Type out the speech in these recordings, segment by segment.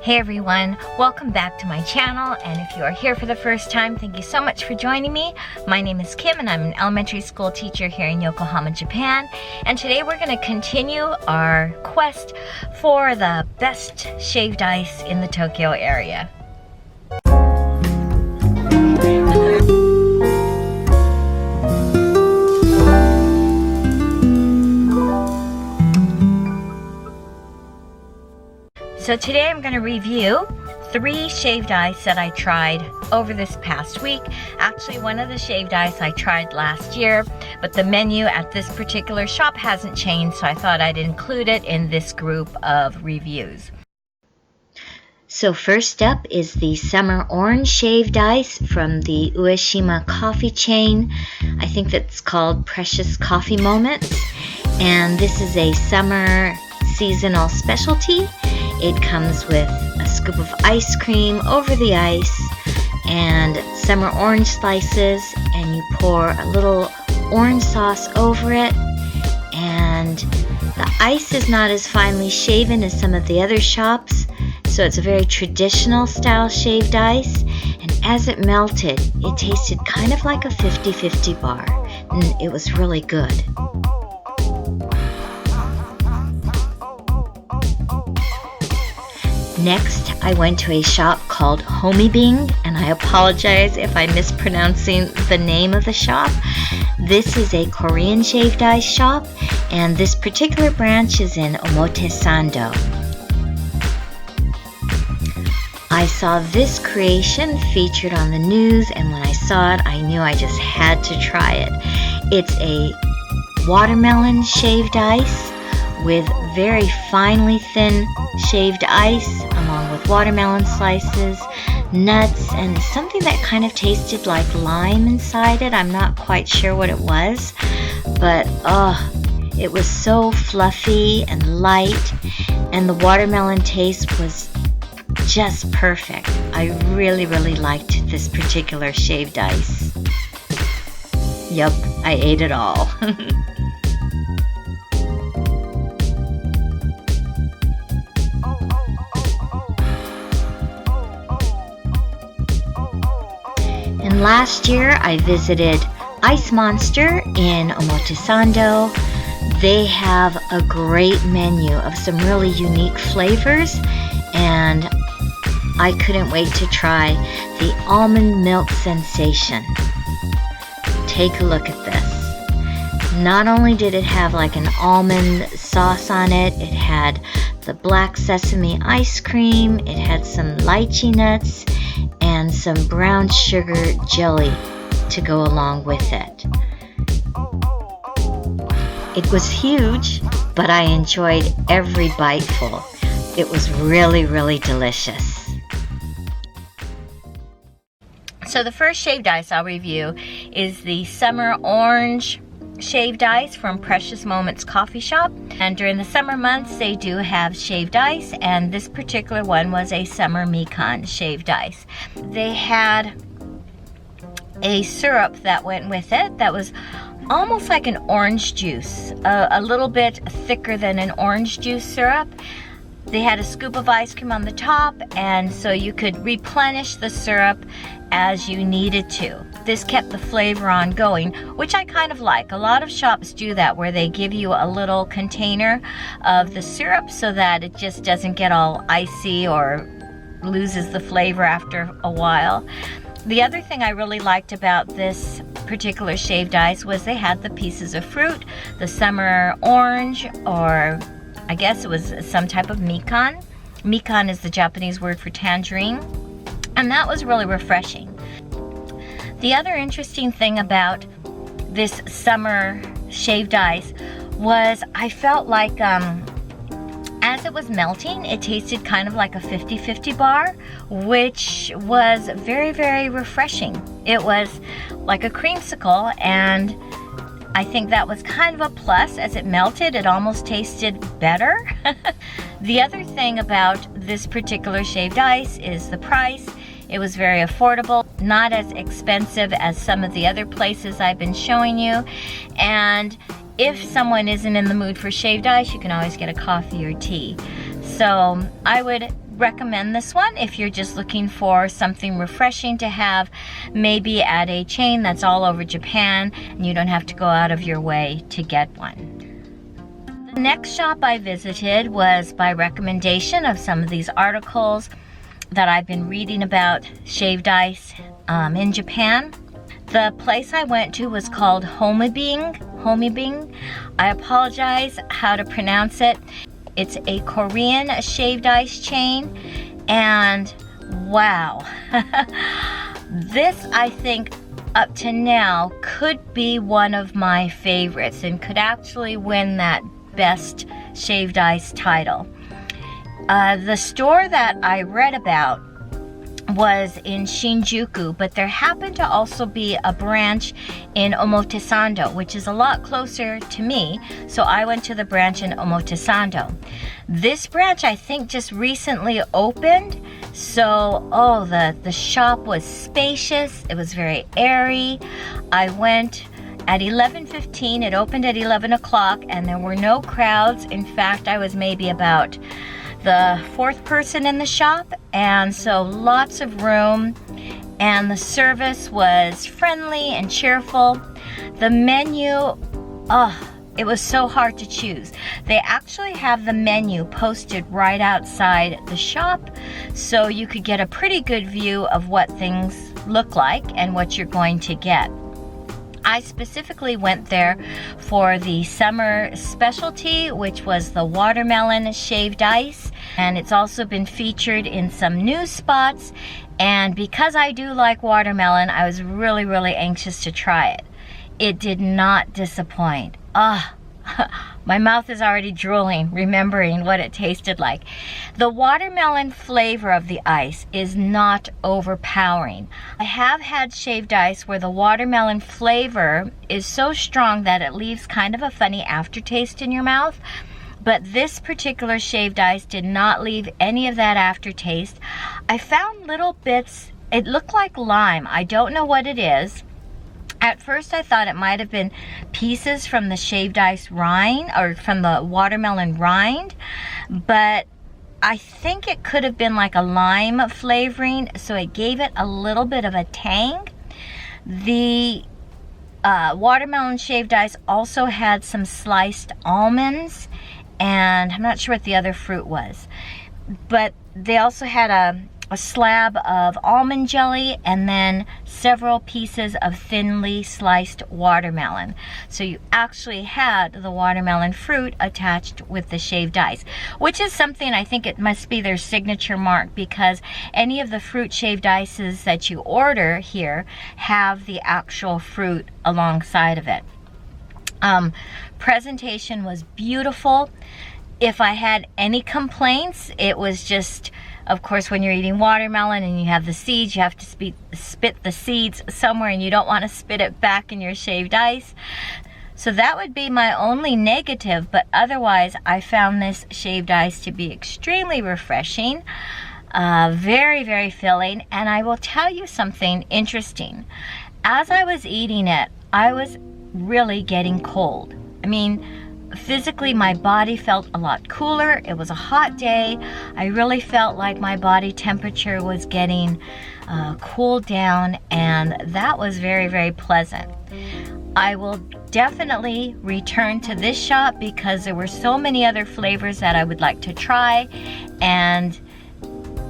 Hey everyone, welcome back to my channel, and if you are here for the first time, thank you so much for joining me. My name is Kim and I'm an elementary school teacher here in Yokohama, Japan, and today we're going to continue our quest for the best shaved ice in the Tokyo area. So today I'm going to review 3 shaved ice that I tried over this past week. Actually, one of the shaved ice I tried last year, but the menu at this particular shop hasn't changed, so I thought I'd include it in this group of reviews. So first up is the Summer Orange Shaved Ice from the Ueshima coffee chain. I think that's called Precious Coffee Moments, and this is a summer seasonal specialty. It comes with a scoop of ice cream over the ice and summer orange slices, and you pour a little orange sauce over it, and the ice is not as finely shaven as some of the other shops, so it's a very traditional style shaved ice, and as it melted, it tasted kind of like a 50-50 bar, and it was really good. Next, I went to a shop called Homibing, and I apologize if I'm mispronouncing the name of the shop. This is a Korean shaved ice shop, and this particular branch is in Omotesando. I saw this creation featured on the news, and when I saw it, I knew I just had to try it. It's a watermelon shaved ice with very finely thin shaved ice, along with watermelon slices, nuts, and something that kind of tasted like lime inside it. I'm not quite sure what it was, but it was so fluffy and light, and the watermelon taste was just perfect. I really liked this particular shaved ice. Yup, I ate it all. And last year I visited Ice Monster in Omotesando. They have a great menu of some really unique flavors, and I couldn't wait to try the almond milk sensation. Take a look at this. Not only did it have like an almond sauce on it, it had the black sesame ice cream, it had some lychee nuts, and some brown sugar jelly to go along with it. It was huge, but I enjoyed every biteful. It was really delicious. So the first shaved ice I'll review is the Summer Orange Shaved Ice from Precious Moments Coffee Shop, and during the summer months they do have shaved ice, and this particular one was a Summer Mikan shaved ice. They had a syrup that went with it that was almost like an orange juice, a little bit thicker than an orange juice syrup. They had a scoop of ice cream on the top, and so you could replenish the syrup as you needed to. This kept the flavor on going, which I kind of like. A lot of shops do that, where they give you a little container of the syrup so that it just doesn't get all icy or loses the flavor after a while. The other thing I really liked about this particular shaved ice was they had the pieces of fruit, the summer orange, or I guess it was some type of mikan. Mikan is the Japanese word for tangerine, and that was really refreshing. The other interesting thing about this summer shaved ice was I felt like as it was melting, it tasted kind of like a 50-50 bar, which was very refreshing. It was like a creamsicle, and I think that was kind of a plus. As it melted, it almost tasted better. The other thing about this particular shaved ice is the price. It was very affordable, not as expensive as some of the other places I've been showing you. And if someone isn't in the mood for shaved ice, you can always get a coffee or tea. So I would recommend this one if you're just looking for something refreshing to have, maybe at a chain that's all over Japan and you don't have to go out of your way to get one. The next shop I visited was by recommendation of some of these articles that I've been reading about shaved ice in Japan. The place I went to was called Homibing. I apologize how to pronounce it. It's a Korean shaved ice chain, and wow. This, I think, up to now could be one of my favorites and could actually win that best shaved ice title. The store that I read about was in Shinjuku, but there happened to also be a branch in Omotesando, which is a lot closer to me, so I went to the branch in Omotesando. This branch, I think, just recently opened, so the shop was spacious. It was very airy. I went at 11:15. It opened at 11 o'clock, and there were no crowds. In fact, I was maybe about the fourth person in the shop, and so lots of room, and the service was friendly and cheerful. The menu, it was so hard to choose. They actually have the menu posted right outside the shop, so you could get a pretty good view of what things look like and what you're going to get. I specifically went there for the summer specialty, which was the watermelon shaved ice, and it's also been featured in some news spots, and because I do like watermelon, I was really, really anxious to try it. It did not disappoint. My mouth is already drooling remembering what it tasted like. The watermelon flavor of the ice is not overpowering. I have had shaved ice where the watermelon flavor is so strong that it leaves kind of a funny aftertaste in your mouth, but this particular shaved ice did not leave any of that aftertaste. I found little bits, it looked like lime. I don't know what it is. At first I thought it might have been pieces from the shaved ice rind or from the watermelon rind, but I think it could have been like a lime flavoring, so it gave it a little bit of a tang. The watermelon shaved ice also had some sliced almonds, and I'm not sure what the other fruit was, but they also had a slab of almond jelly and then several pieces of thinly sliced watermelon. So you actually had the watermelon fruit attached with the shaved ice, which is something I think it must be their signature mark, because any of the fruit shaved ices that you order here have the actual fruit alongside of it. Presentation was beautiful. If I had any complaints, it was just, of course, when you're eating watermelon and you have the seeds, you have to spit the seeds somewhere, and you don't want to spit it back in your shaved ice. So that would be my only negative, but otherwise I found this shaved ice to be extremely refreshing, very, very filling, and I will tell you something interesting. As I was eating it, I was really getting cold. I mean, physically my body felt a lot cooler. It was a hot day. I really felt like my body temperature was getting cooled down, and that was very, very pleasant. I will definitely return to this shop because there were so many other flavors that I would like to try, and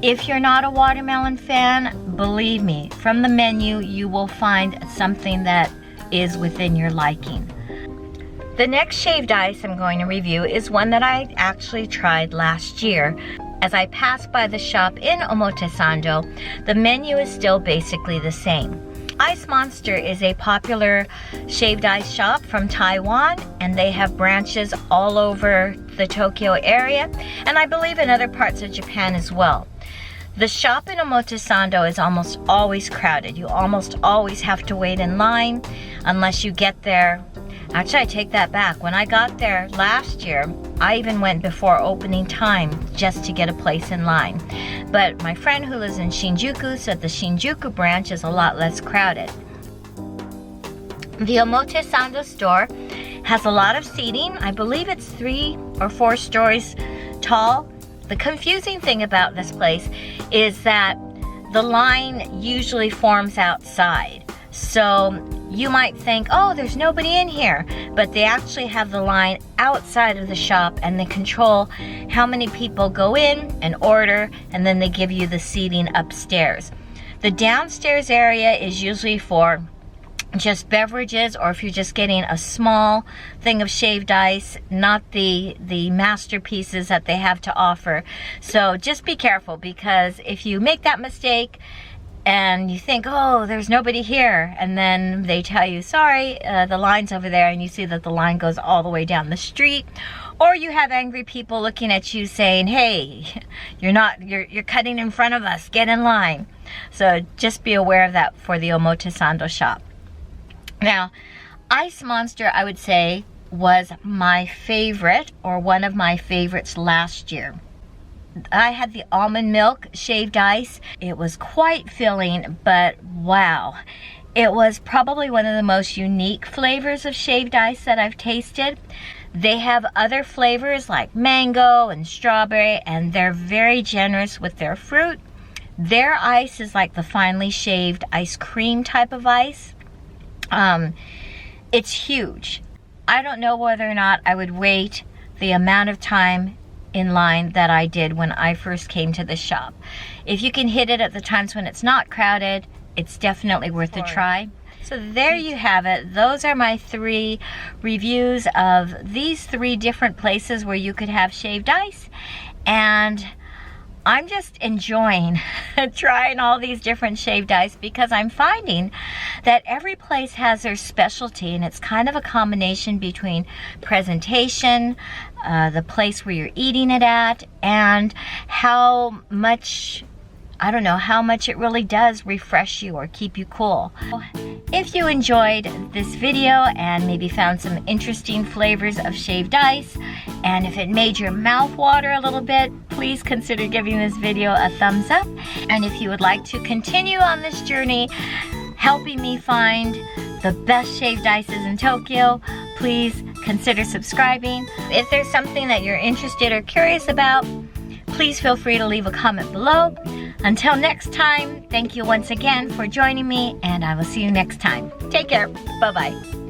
if you're not a watermelon fan, believe me, from the menu you will find something that is within your liking. The next shaved ice I'm going to review is one that I actually tried last year. As I passed by the shop in Omotesando, the menu is still basically the same. Ice Monster is a popular shaved ice shop from Taiwan, and they have branches all over the Tokyo area, and I believe in other parts of Japan as well. The shop in Omotesando is almost always crowded. You almost always have to wait in line unless you get there. Actually, I take that back. When I got there last year, I even went before opening time just to get a place in line. But my friend who lives in Shinjuku said the Shinjuku branch is a lot less crowded. The Omotesando store has a lot of seating. I believe it's 3 or 4 stories tall. The confusing thing about this place is that the line usually forms outside. So you might think, oh, there's nobody in here, but they actually have the line outside of the shop, and they control how many people go in and order, and then they give you the seating upstairs. The downstairs area is usually for just beverages, or if you're just getting a small thing of shaved ice, not the masterpieces that they have to offer. So just be careful, because if you make that mistake and you think, oh, there's nobody here, and then they tell you, sorry, the line's over there, and you see that the line goes all the way down the street, or you have angry people looking at you saying, hey, you're cutting in front of us, get in line. So just be aware of that for the Omotesando shop. Now, Ice Monster, I would say, was my favorite, or one of my favorites last year. I had the almond milk shaved ice. It was quite filling, but wow. It was probably one of the most unique flavors of shaved ice that I've tasted. They have other flavors like mango and strawberry, and they're very generous with their fruit. Their ice is like the finely shaved ice cream type of ice. It's huge. I don't know whether or not I would wait the amount of time in line that I did when I first came to the shop. If you can hit it at the times when it's not crowded, it's definitely worth a try. So there you have it. Those are my 3 reviews of these 3 different places where you could have shaved ice, and I'm just enjoying trying all these different shaved ice, because I'm finding that every place has their specialty, and it's kind of a combination between presentation, the place where you're eating it at, and how much, I don't know, how much it really does refresh you or keep you cool. If you enjoyed this video and maybe found some interesting flavors of shaved ice, and if it made your mouth water a little bit, please consider giving this video a thumbs up. And if you would like to continue on this journey, helping me find the best shaved ices in Tokyo, please consider subscribing. If there's something that you're interested or curious about, please feel free to leave a comment below. Until next time, thank you once again for joining me, and I will see you next time. Take care. Bye-bye.